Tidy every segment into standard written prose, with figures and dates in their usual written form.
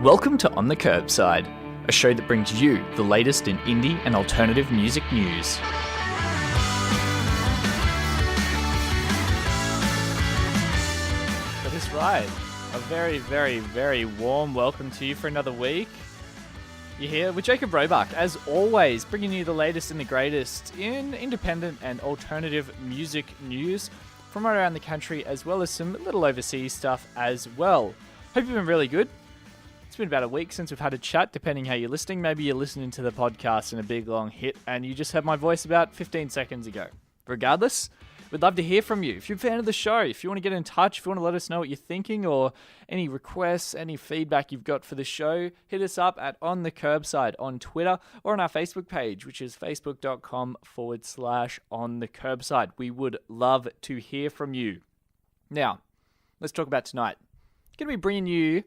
Welcome to On the Curbside, a show that brings you the latest in indie and alternative music news. That is right. A very, very, very warm welcome to you for another week. You're here with Jacob Roebuck, as always, bringing you the latest and the greatest in independent and alternative music news from right around the country, as well as some little overseas stuff as well. Hope you've been really good. It's been about a week since we've had a chat, depending how you're listening. Maybe you're listening to the podcast in a big long hit and you just heard my voice about 15 seconds ago. Regardless, we'd love to hear from you. If you're a fan of the show, if you want to get in touch, if you want to let us know what you're thinking or any requests, any feedback you've got for the show, hit us up at On The Curbside on Twitter or on our Facebook page, which is facebook.com/On The Curbside. We would love to hear from you. Now, let's talk about tonight. Going to be bringing you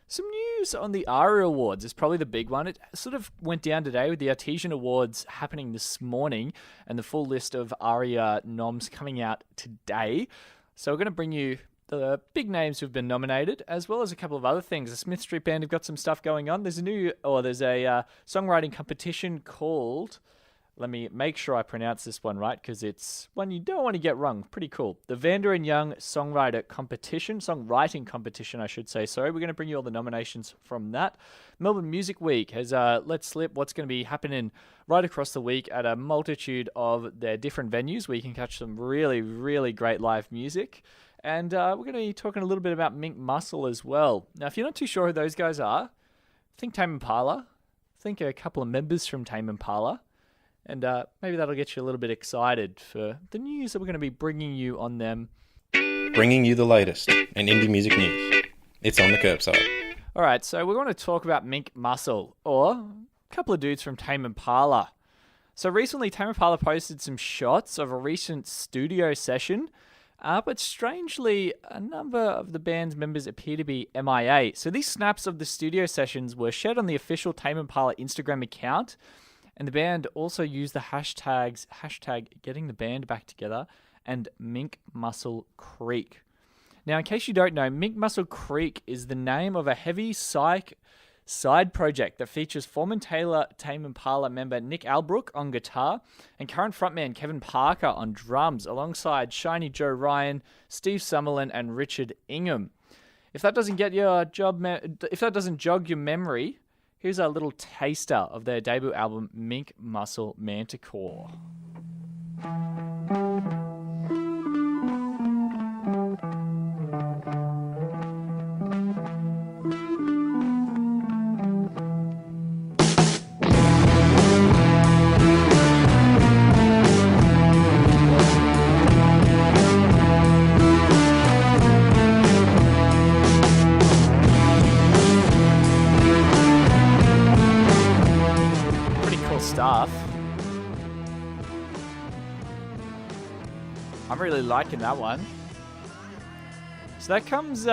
some news on the ARIA Awards. Is probably the big one. It sort of went down today with the Artesian Awards happening this morning and the full list of ARIA noms coming out today. So we're going to bring you the big names who've been nominated, as well as a couple of other things. The Smith Street Band have got some stuff going on. There's a songwriting competition called... Let me make sure I pronounce this one right, because it's one you don't want to get wrong. Pretty cool. The Vanda Young Songwriting Competition, I should say. Sorry, we're going to bring you all the nominations from that. Melbourne Music Week has let slip what's going to be happening right across the week at a multitude of their different venues where you can catch some really, really great live music. And we're going to be talking a little bit about Mink Mussel as well. Now, if you're not too sure who those guys are, think Tame Impala. Think a couple of members from Tame Impala. And maybe that'll get you a little bit excited for the news that we're going to be bringing you on them. Bringing you the latest in indie music news. It's On The Curbside. All right, so we're going to talk about Mink Mussel, or a couple of dudes from Tame Impala. So recently, Tame Impala posted some shots of a recent studio session, but strangely, a number of the band's members appear to be MIA. So these snaps of the studio sessions were shared on the official Tame Impala Instagram account. And the band also used the hashtag getting the band back together and Mink Mussel Creek. Now, in case you don't know, Mink Mussel Creek is the name of a heavy psych side project that features former Tame Impala member Nick Albrook on guitar and current frontman Kevin Parker on drums, alongside Shiny Joe Ryan, Steve Summerlin, and Richard Ingham. If that doesn't jog your memory, here's a little taster of their debut album, Mink Mussel Manticore. Stuff. I'm really liking that one. So that comes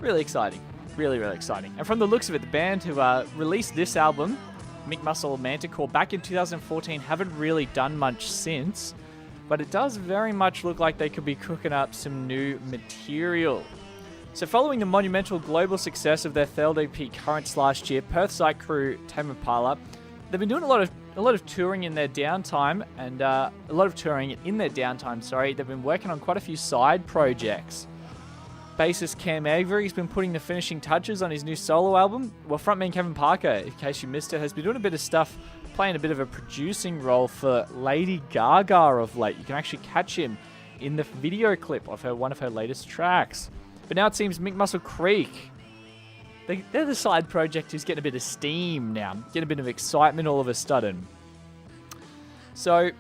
really exciting. Really, really exciting. And from the looks of it, the band who released this album, Mink Mussel Manticore, back in 2014, haven't really done much since, but it does very much look like they could be cooking up some new material. So following the monumental global success of their third EP Currents last year, Perth site crew Tame Impala, they've been doing a lot of touring in their downtime, They've been working on quite a few side projects. Bassist Cam Avery's been putting the finishing touches on his new solo album, while frontman Kevin Parker, in case you missed it, has been doing a bit of stuff, playing a bit of a producing role for Lady Gaga of late. You can actually catch him in the video clip of one of her latest tracks. But now it seems Mink Mussel Creek, they're the side project who's getting a bit of steam now, getting a bit of excitement all of a sudden. So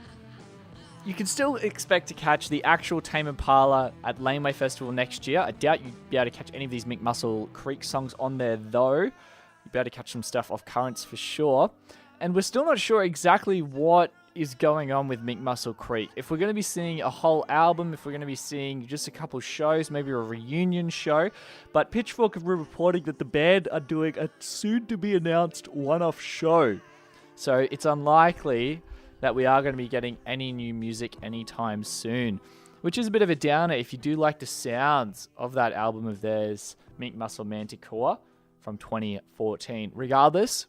you can still expect to catch the actual Tame Impala at Laneway Festival next year. I doubt you'd be able to catch any of these Mink Mussel Creek songs on there, though. You'd be able to catch some stuff off Currents for sure. And we're still not sure exactly what is going on with Mink Mussel Creek. If we're going to be seeing a whole album, if we're going to be seeing just a couple shows, maybe a reunion show. But Pitchfork have been reporting that the band are doing a soon-to-be-announced one-off show. So it's unlikely that we are going to be getting any new music anytime soon. which is a bit of a downer if you do like the sounds of that album of theirs, Mink Mussel Manticore from 2014. Regardless,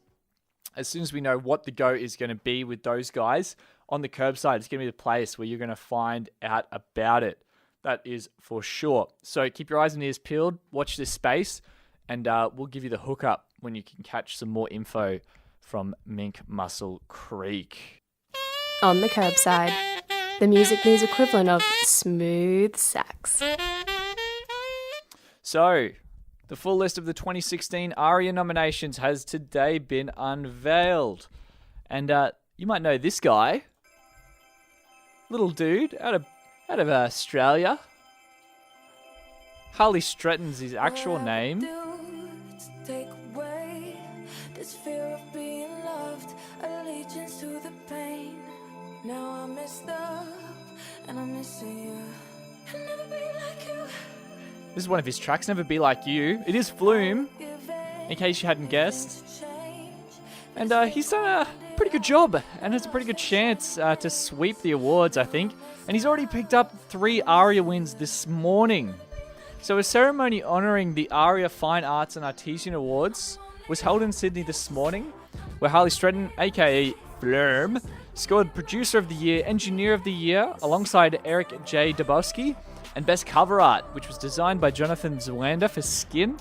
as soon as we know what the go is going to be with those guys on the Curbside, it's going to be the place where you're going to find out about it. That is for sure. So keep your eyes and ears peeled, watch this space, and we'll give you the hookup when you can catch some more info from Mink Mussel Creek. On the Curbside, the music news equivalent of smooth sax. So, the full list of the 2016 ARIA nominations has today been unveiled. And you might know this guy. Little dude out of Australia. Harley Stretton's his actual name. Take away this fear of being loved, allegiance to the pain. Now I'm messed up and I'm missing you. I'll never be like you. This is one of his tracks, Never Be Like You. It is Flume, in case you hadn't guessed. And he's done a pretty good job and has a pretty good chance to sweep the awards, I think. And he's already picked up 3 ARIA wins this morning. So a ceremony honouring the ARIA Fine Arts and Artisan Awards was held in Sydney this morning, where Harley Stretton, aka Flume, scored Producer of the Year, Engineer of the Year, alongside Eric J. Dabowski, and Best Cover Art, which was designed by Jonathan Zulander for Skin,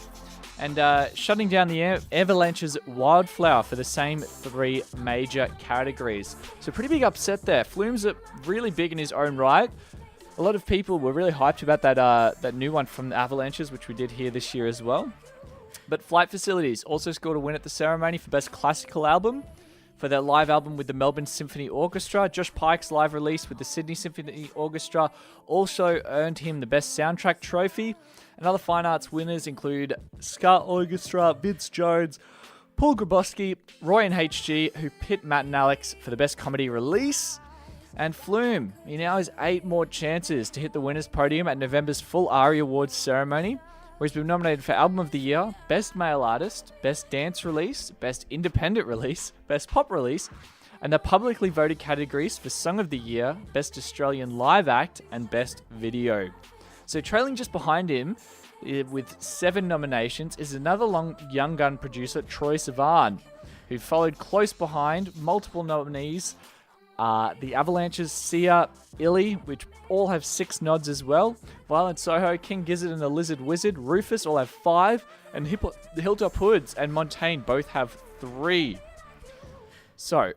and shutting down the Avalanche's Wildflower for the same 3 major categories. So pretty big upset there. Flume's really big in his own right. A lot of people were really hyped about that new one from the Avalanches, which we did here this year as well. But Flight Facilities also scored a win at the ceremony for Best Classical Album, for their live album with the Melbourne Symphony Orchestra. Josh Pike's live release with the Sydney Symphony Orchestra also earned him the Best Soundtrack trophy. And other fine arts winners include Ska Orchestra, Vince Jones, Paul Grabowski, Roy and HG, who pit Matt and Alex for the Best Comedy Release. And Flume, he now has 8 more chances to hit the winner's podium at November's full ARIA Awards ceremony, where he's been nominated for Album of the Year, Best Male Artist, Best Dance Release, Best Independent Release, Best Pop Release, and the publicly voted categories for Song of the Year, Best Australian Live Act, and Best Video. So trailing just behind him, with 7 nominations, is another young gun producer, Troye Sivan, who followed close behind multiple nominees, the Avalanches, Sia, Illy, which all have 6 nods as well. Violent Soho, King Gizzard and the Lizard Wizard, Rufus all have 5, and the Hilltop Hoods and Montaigne both have 3. So,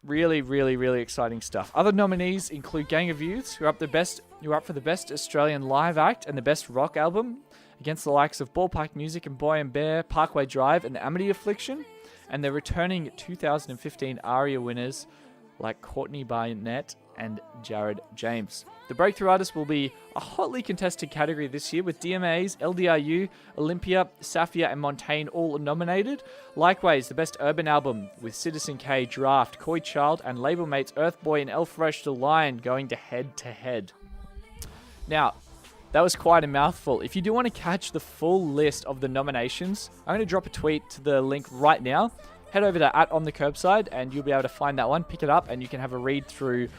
really, really, really exciting stuff. Other nominees include Gang of Youths, who are up for the Best Australian Live Act and the Best Rock Album, against the likes of Ballpark Music and Boy and Bear, Parkway Drive and Amity Affliction, and they're returning 2015 ARIA winners like Courtney Barnett and Jarryd James. The Breakthrough Artist will be a hotly contested category this year, with DMAs, LDRU, Olympia, Safia and Montaigne all nominated. Likewise, the Best Urban Album with Citizen K, Draft, Coy Child and label mates Earthboy and El Fresh the Lion going to head. Now, that was quite a mouthful. If you do want to catch the full list of the nominations, I'm going to drop a tweet to the link right now. Head over to @OnTheCurbside and you'll be able to find that one, pick it up, and you can have a read through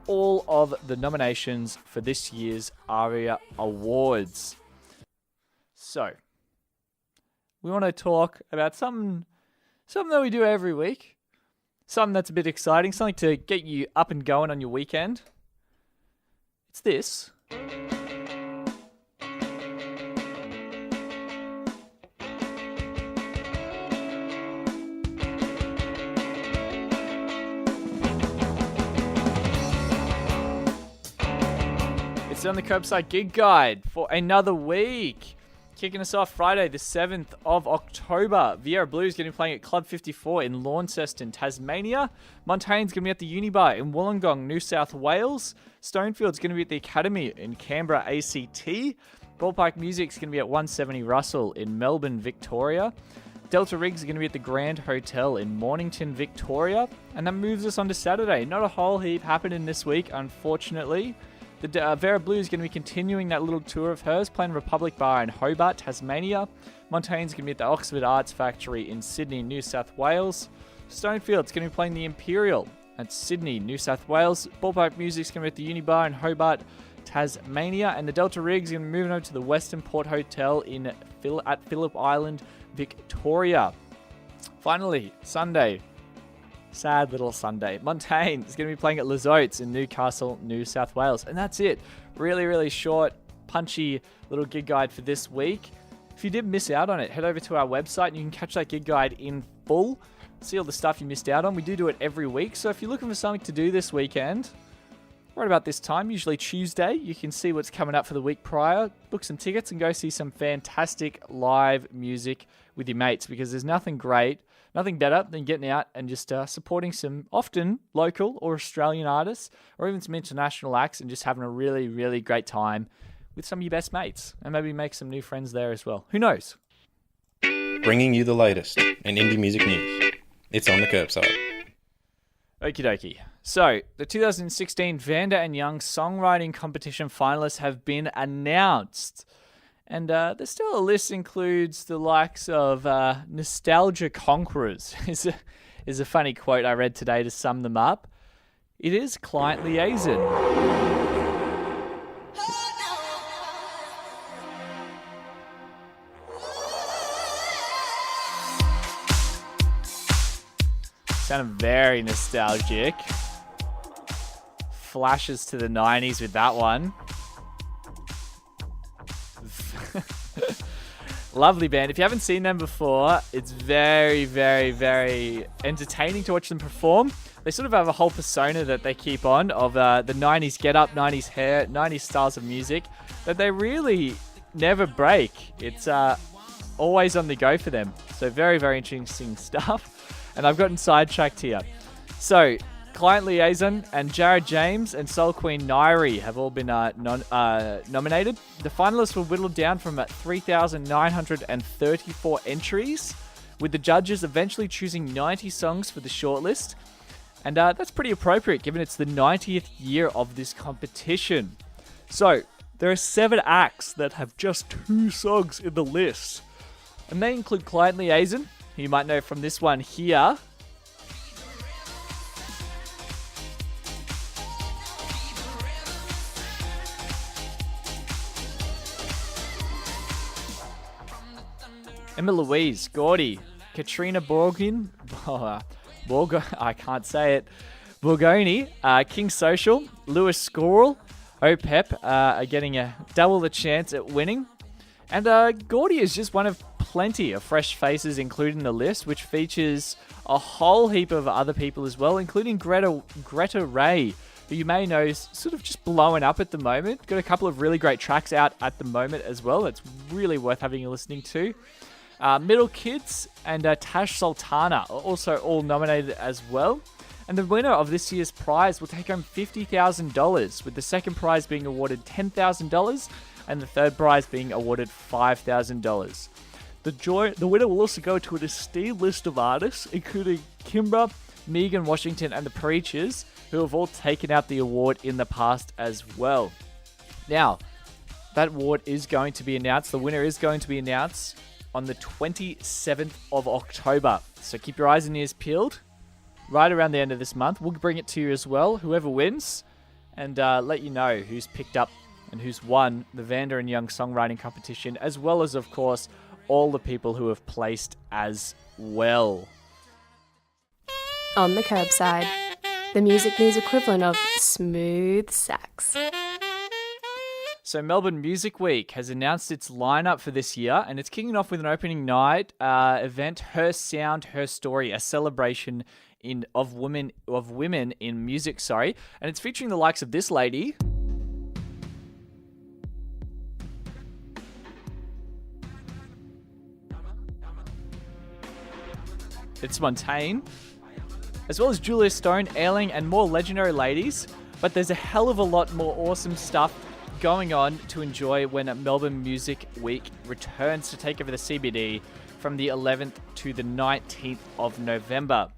all of the nominations for this year's ARIA Awards. So, we want to talk about something that we do every week. Something that's a bit exciting, something to get you up and going on your weekend. It's this. It's on the Curbside Gig Guide for another week. Kicking us off Friday, the 7th of October. Vieira Blue is going to be playing at Club 54 in Launceston, Tasmania. Montaigne's going to be at the Unibar in Wollongong, New South Wales. Stonefield's going to be at the Academy in Canberra, ACT. Ballpark Music's going to be at 170 Russell in Melbourne, Victoria. Delta Riggs is going to be at the Grand Hotel in Mornington, Victoria. And that moves us on to Saturday. Not a whole heap happening this week, unfortunately. The Vera Blue is going to be continuing that little tour of hers, playing Republic Bar in Hobart, Tasmania. Montaigne's going to be at the Oxford Arts Factory in Sydney, New South Wales. Stonefield's going to be playing the Imperial at Sydney, New South Wales. Ballpark Music's going to be at the Unibar in Hobart, Tasmania. And the Delta Rig's going to be moving over to the Western Port Hotel at Phillip Island, Victoria. Finally, Sunday. Sad little Sunday. Montaigne is going to be playing at Les Oats in Newcastle, New South Wales. And that's it. Really, really short, punchy little gig guide for this week. If you did miss out on it, head over to our website and you can catch that gig guide in full. See all the stuff you missed out on. We do it every week. So if you're looking for something to do this weekend, right about this time, usually Tuesday, you can see what's coming up for the week prior, book some tickets and go see some fantastic live music with your mates, because there's nothing better than getting out and just supporting some often local or Australian artists, or even some international acts, and just having a really, really great time with some of your best mates, and maybe make some new friends there as well. Who knows? Bringing you the latest in indie music news. It's on the Curbside. Okie dokie. So, the 2016 Vanda Young Songwriting Competition finalists have been announced. And there's still a list includes the likes of Nostalgia Conquerors, is a funny quote I read today to sum them up. It is Client Liason. Sounded very nostalgic. Flashes to the 90s with that one. Lovely band. If you haven't seen them before, it's very, very, very entertaining to watch them perform. They sort of have a whole persona that they keep on of the 90s get-up, 90s hair, 90s styles of music that they really never break. It's always on the go for them. So very, very interesting stuff. And I've gotten sidetracked here. So, Client Liason and Jarryd James and Soul Queen Ngaiire have all been nominated. The finalists were whittled down from 3,934 entries, with the judges eventually choosing 90 songs for the shortlist. And that's pretty appropriate, given it's the 90th year of this competition. So, there are 7 acts that have just 2 songs in the list. And they include Client Liason, who you might know from this one here. Emma Louise, Gordy, Katrina Borgin, I can't say it, Borgoni, King Social, Lewis Squirrel, OPEP are getting double the chance at winning. And Gordy is just one of plenty of fresh faces included in the list, which features a whole heap of other people as well, including Greta Ray, who you may know is sort of just blowing up at the moment. Got a couple of really great tracks out at the moment as well. It's really worth having a listening to. Middle Kids and Tash Sultana are also all nominated as well. And the winner of this year's prize will take home $50,000, with the second prize being awarded $10,000 and the third prize being awarded $5,000. The winner will also go to an esteemed list of artists, including Kimbra, Megan Washington, and the Preachers, who have all taken out the award in the past as well. Now, that award is going to be announced. The winner is going to be announced on the 27th of October. So keep your eyes and ears peeled. Right around the end of this month, we'll bring it to you as well, whoever wins, and let you know who's picked up and who's won the Vanda Young Songwriting Competition, as well as, of course, all the people who have placed as well. On the Curbside, the music news equivalent of smooth sax. So Melbourne Music Week has announced its lineup for this year, and it's kicking off with an opening night event, Her Sound, Her Story, a celebration of women in music, and it's featuring the likes of this lady. It's Montaigne, as well as Julia Stone, Ailing, and more legendary ladies. But there's a hell of a lot more awesome stuff going on to enjoy when Melbourne Music Week returns to take over the CBD from the 11th to the 19th of November.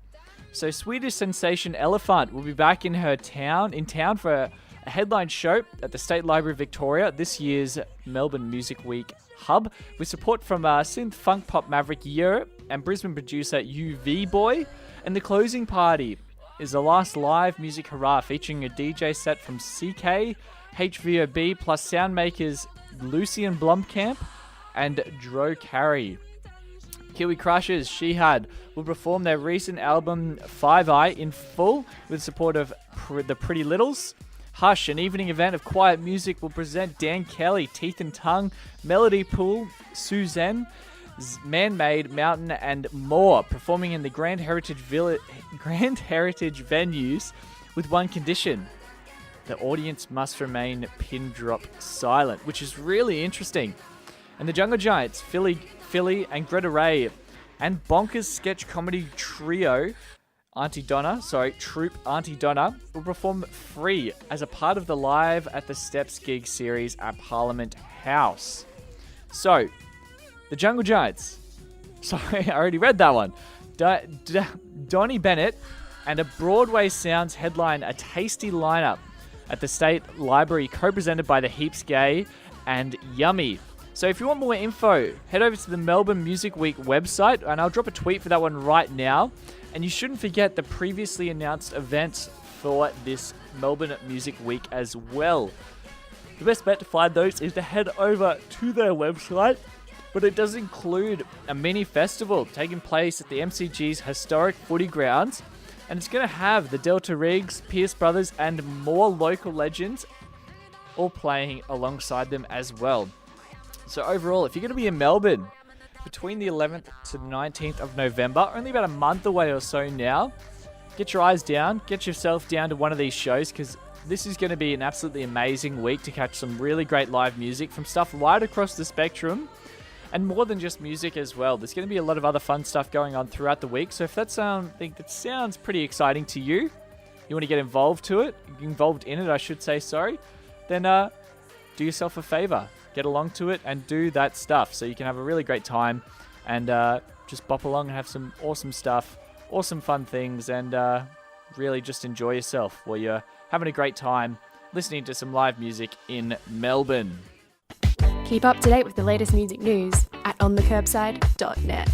So Swedish sensation Elephant will be back in town for a headline show at the State Library of Victoria, this year's Melbourne Music Week hub, with support from synth funk pop maverick Year and Brisbane producer UV Boy. And the closing party is the last live music hurrah, featuring a DJ set from CK, HVOB, plus sound makers Lucian Blomkamp and Dro Carey. Kiwi Crushers, Shihad, will perform their recent album 5 Eye in full with support of the Pretty Littles. Hush, an evening event of quiet music, will present Dan Kelly, Teeth and Tongue, Melody Pool, Suzanne, Man-Made, Mountain, and more, performing in the Grand Heritage venues with one condition. The audience must remain pin drop silent, which is really interesting. And the Jungle Giants, Philly, and Greta Ray, and bonkers sketch comedy trio, Troupe Auntie Donna, will perform free as a part of the Live at the Steps gig series at Parliament House. So, the Jungle Giants. Sorry, I already read that one. Donnie Bennett and a Broadway Sounds headline a tasty lineup at the State Library, co-presented by the Heaps Gay and Yummy. So if you want more info, head over to the Melbourne Music Week website, and I'll drop a tweet for that one right now. And you shouldn't forget the previously announced events for this Melbourne Music Week as well. The best bet to find those is to head over to their website, but it does include a mini festival taking place at the MCG's historic footy grounds, and it's going to have the Delta Riggs, Pierce Brothers, and more local legends all playing alongside them as well. So overall, if you're going to be in Melbourne between the 11th to the 19th of November, only about a month away or so now, get your eyes down, get yourself down to one of these shows, because this is going to be an absolutely amazing week to catch some really great live music from stuff right across the spectrum, and more than just music as well. There's going to be a lot of other fun stuff going on throughout the week, so if that sounds pretty exciting to you, you want to get involved in it, I should say, then do yourself a favor. Get along to it and do that stuff so you can have a really great time and just bop along and have some awesome stuff, awesome fun things, and really just enjoy yourself while you're having a great time listening to some live music in Melbourne. Keep up to date with the latest music news at onthecurbside.net.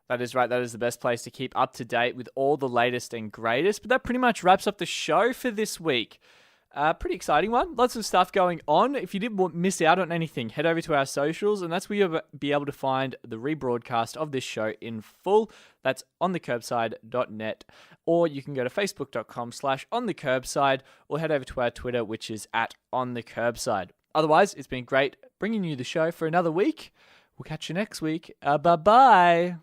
That is right. That is the best place to keep up to date with all the latest and greatest. But that pretty much wraps up the show for this week. Pretty exciting one. Lots of stuff going on. If you did miss out on anything, head over to our socials, and that's where you'll be able to find the rebroadcast of this show in full. That's onthecurbside.net, or you can go to facebook.com/onthecurbside, or head over to our Twitter, which is @onthecurbside. Otherwise, it's been great bringing you the show for another week. We'll catch you next week. Bye-bye.